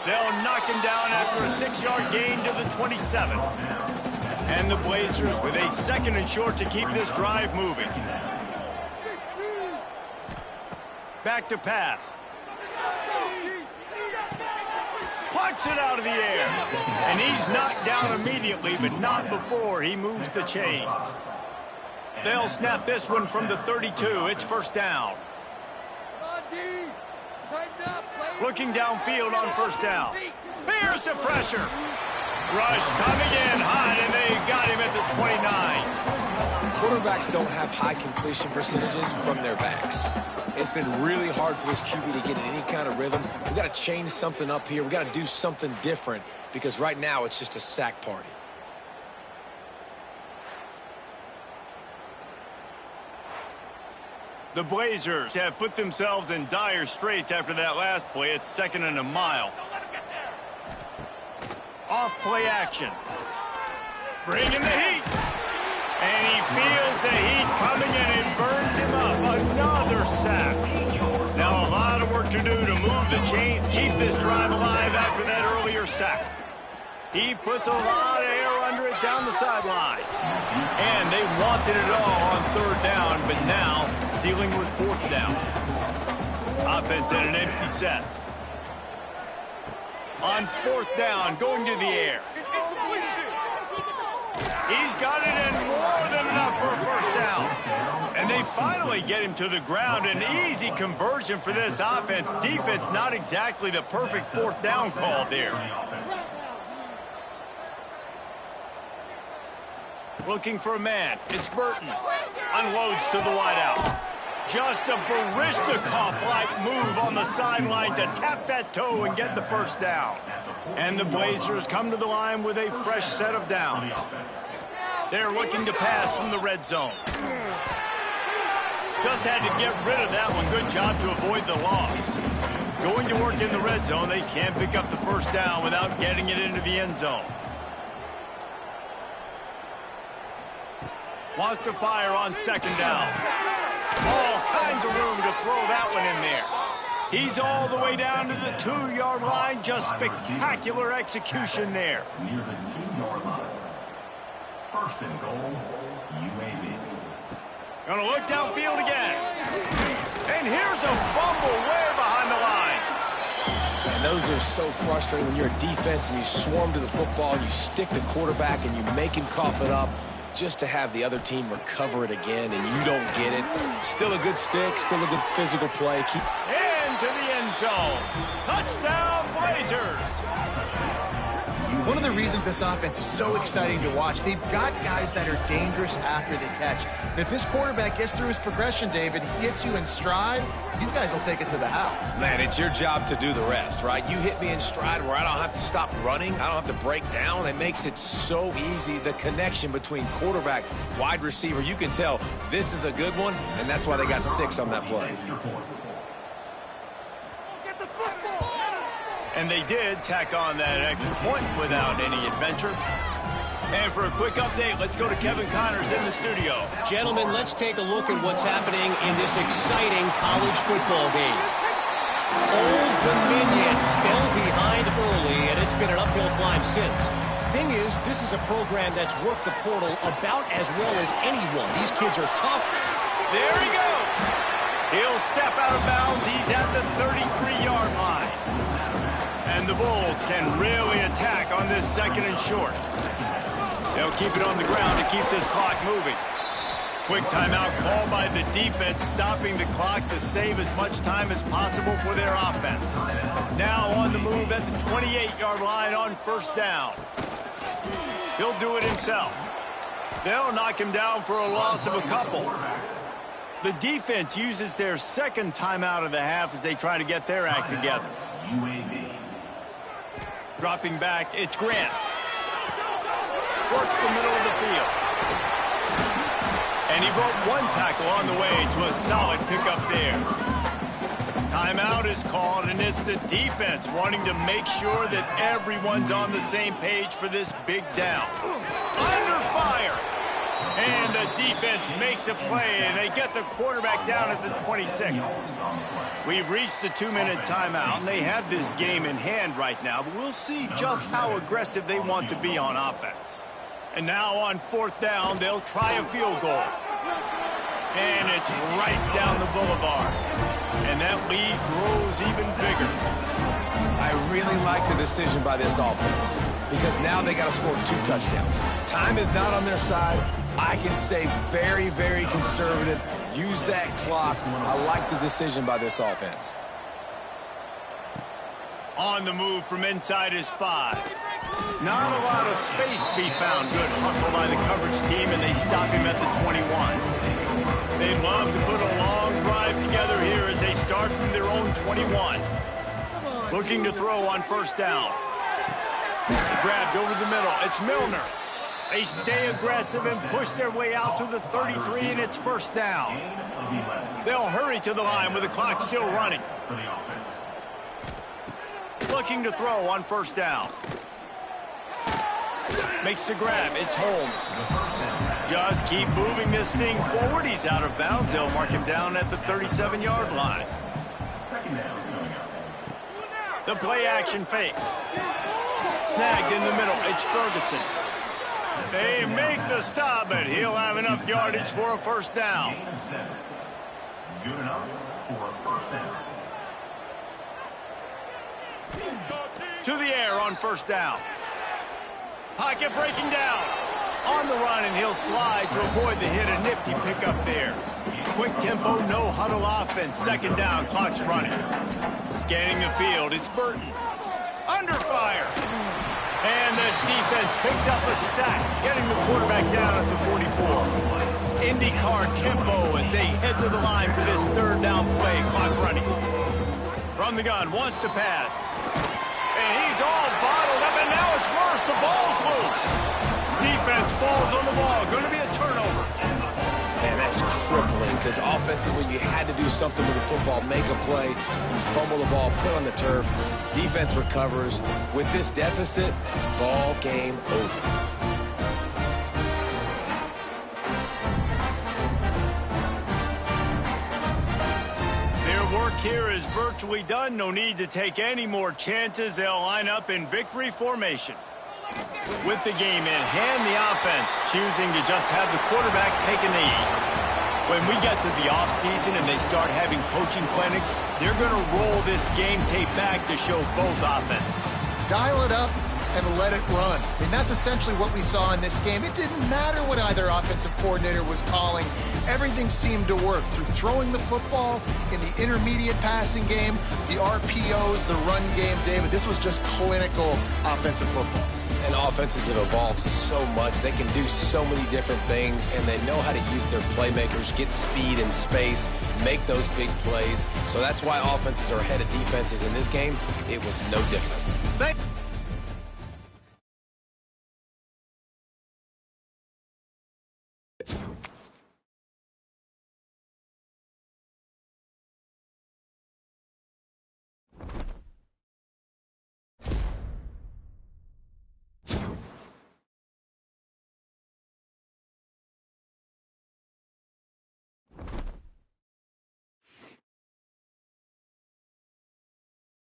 They'll knock him down after a 6-yard gain to the 27. And the Blazers with a 2nd and short to keep this drive moving. Back to pass. Plucks it out of the air. And he's knocked down immediately, but not before he moves the chains. They'll snap this one from the 32. It's first down. Looking downfield on first down. Here's the pressure. Rush coming in hot, and they got him at the 29. Quarterbacks don't have high completion percentages from their backs. It's been really hard for this QB to get in any kind of rhythm. We've got to change something up here. We've got to do something different because right now it's just a sack party. The Blazers have put themselves in dire straits after that last play. It's 2nd and a mile. Off play action. Bringing the heat. And he feels the heat coming in and burns him up. Another sack. Now a lot of work to do to move the chains, keep this drive alive after that earlier sack. He puts a lot of air under it down the sideline. And they wanted it all on 3rd down, but now dealing with 4th down. Offense in an empty set. On 4th down, going to the air. He's got it in more than enough for a first down. And they finally get him to the ground. An easy conversion for this offense. Defense not exactly the perfect 4th down call there. Looking for a man. It's Burton. Unloads to the wideout. Just a Barishnikov-like move on the sideline to tap that toe and get the first down. And the Blazers come to the line with a fresh set of downs. They're looking to pass from the red zone. Just had to get rid of that one. Good job to avoid the loss. Going to work in the red zone, they can't pick up the first down without getting it into the end zone. Wants to fire on 2nd down. All kinds of room to throw that one in there. He's all the way down to the 2-yard line. Just spectacular execution there. Near the 2-yard line. 1st and goal, UAB. Gonna look downfield again. And here's a fumble way behind the line. And those are so frustrating when you're a defense and you swarm to the football, and you stick the quarterback and you make him cough it up. Just to have the other team recover it again and you don't get it. Still a good stick, still a good physical play. Into the end zone. Touchdown, Blazers. One of the reasons this offense is so exciting to watch, they've got guys that are dangerous after they catch. And if this quarterback gets through his progression, David, he hits you in stride, these guys will take it to the house. Man, it's your job to do the rest, right? You hit me in stride where I don't have to stop running. I don't have to break down. It makes it so easy. The connection between quarterback, wide receiver, you can tell this is a good one, and that's why they got 6 on that play. And they did tack on that extra point without any adventure. And for a quick update, let's go to Kevin Connors in the studio. Gentlemen, let's take a look at what's happening in this exciting college football game. Old Dominion fell behind early, and it's been an uphill climb since. Thing is, this is a program that's worked the portal about as well as anyone. These kids are tough. There he goes. He'll step out of bounds. He's at the 33-yard line. And the Bulls can really attack on this 2nd and short. They'll keep it on the ground to keep this clock moving. Quick timeout called by the defense, stopping the clock to save as much time as possible for their offense. Now on the move at the 28-yard line on 1st down. He'll do it himself. They'll knock him down for a loss of a couple. The defense uses their 2nd timeout of the half as they try to get their act together. UAB. Dropping back, it's Grant. Works the middle of the field. And he broke one tackle on the way to a solid pickup there. Timeout is called, and it's the defense wanting to make sure that everyone's on the same page for this big down. Under fire. And the defense makes a play, and they get the quarterback down at the 26. We've reached the 2-minute timeout, and they have this game in hand right now, but we'll see just how aggressive they want to be on offense. And now on 4th down, they'll try a field goal. And it's right down the boulevard. And that lead grows even bigger. I really like the decision by this offense because now they got to score 2 touchdowns. Time is not on their side. I can stay very, very conservative, use that clock. I like the decision by this offense. On the move from inside his 5. Not a lot of space to be found. Good hustle by the coverage team, and they stop him at the 21. They'd love to put a long drive together here as they start from their own 21. Looking to throw on first down. Grabbed over the middle. It's Milner. They stay aggressive and push their way out to the 33, and it's first down. They'll hurry to the line with the clock still running. Looking to throw on first down. Makes the grab. It's Holmes. Just keep moving this thing forward. He's out of bounds. They'll mark him down at the 37-yard line. The play-action fake. Snagged in the middle. It's Ferguson. They make the stop, but he'll have enough yardage for a first down. Good enough for a first down. To the air on first down. Pocket breaking down. On the run, and he'll slide to avoid the hit. A nifty pickup there. Quick tempo, no huddle offense. Second down, clock's running. Scanning the field, it's Burton. Under fire. And the defense picks up a sack, getting the quarterback down at the 44. IndyCar tempo as they head to the line for this third down play. Clock running. From the gun, wants to pass. And he's all bottled up, and now it's worse. The ball's loose. Defense falls on the ball. Going to be a turnover. Man, that's crippling because offensively you had to do something with the football, make a play. You fumble the ball, put on the turf. Defense recovers. With this deficit, ball game over. Work here is virtually done. No need to take any more chances. They'll line up in victory formation. With the game in hand, the offense choosing to just have the quarterback take a knee. When we get to the offseason and they start having coaching clinics, they're going to roll this game tape back to show both offenses. Dial it up and let it run. I mean, that's essentially what we saw in this game. It didn't matter what either offensive coordinator was calling. Everything seemed to work through throwing the football, in the intermediate passing game, the RPOs, the run game. David, this was just clinical offensive football. And offenses have evolved so much. They can do so many different things, and they know how to use their playmakers, get speed and space, make those big plays. So that's why offenses are ahead of defenses in this game. It was no different.